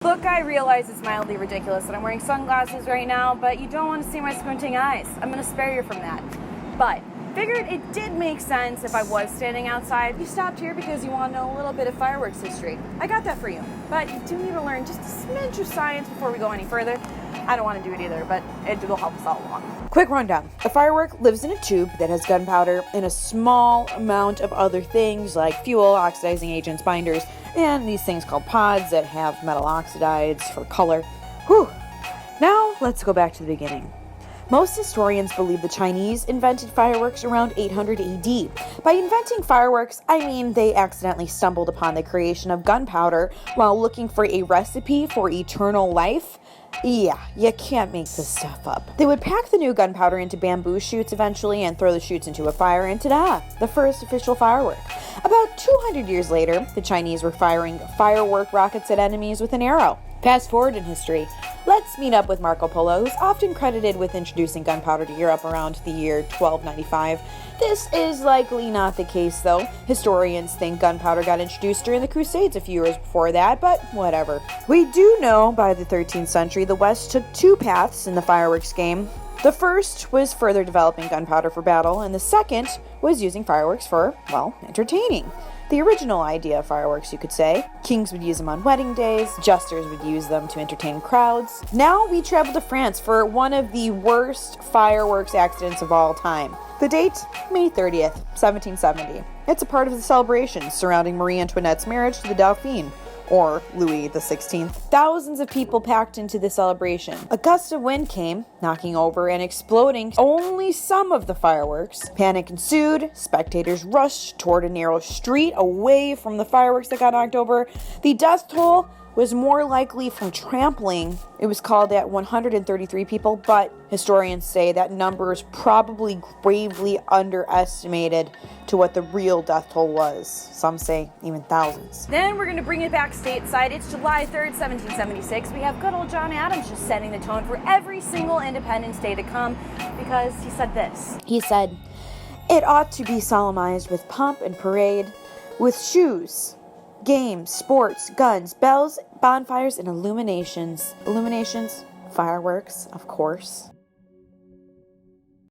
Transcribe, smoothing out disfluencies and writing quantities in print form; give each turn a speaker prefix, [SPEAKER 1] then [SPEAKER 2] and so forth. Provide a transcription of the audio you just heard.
[SPEAKER 1] Look, I realize it's mildly ridiculous that I'm wearing sunglasses right now, but you don't want to see my squinting eyes. I'm going to spare you from that. But figured it did make sense if I was standing outside. You stopped here because you want to know a little bit of fireworks history. I got that for you. But you do need to learn just a smidge of science before we go any further. I don't want to do it either, but it will help us all along.
[SPEAKER 2] Quick rundown. A firework lives in a tube that has gunpowder and a small amount of other things like fuel, oxidizing agents, binders, and these things called pods that have metal oxides for color. Whew. Now, let's go back to the beginning. Most historians believe the Chinese invented fireworks around 800 AD. By inventing fireworks, I mean they accidentally stumbled upon the creation of gunpowder while looking for a recipe for eternal life. Yeah, you can't make this stuff up. They would pack the new gunpowder into bamboo shoots eventually and throw the shoots into a fire, and ta-da, the first official firework. About 200 years later, the Chinese were firing firework rockets at enemies with an arrow. Fast forward in history, let's meet up with Marco Polo, who's often credited with introducing gunpowder to Europe around the year 1295. This is likely not the case, though. Historians think gunpowder got introduced during the Crusades a few years before that, but whatever. We do know by the 13th century the West took two paths in the fireworks game. The first was further developing gunpowder for battle, and the second was using fireworks for, well, entertaining. The original idea of fireworks, you could say. Kings would use them on wedding days, jesters would use them to entertain crowds. Now we travel to France for one of the worst fireworks accidents of all time. The date, May 30th, 1770. It's a part of the celebrations surrounding Marie Antoinette's marriage to the Dauphin, or Louis XVI. Thousands of people packed into the celebration. A gust of wind came, knocking over and exploding only some of the fireworks. Panic ensued. Spectators rushed toward a narrow street away from the fireworks that got knocked over. The death toll was more likely from trampling. It was called at 133 people, but historians say that number is probably gravely underestimated to what the real death toll was. Some say even thousands.
[SPEAKER 1] Then we're going to bring it back stateside. It's July 3rd, 1776. We have good old John Adams just setting the tone for every single Independence Day to come because he said this.
[SPEAKER 2] He said, "It ought to be solemnized with pomp and parade, with shoes, games, sports, guns, bells, bonfires, and illuminations." Illuminations? Fireworks, of course.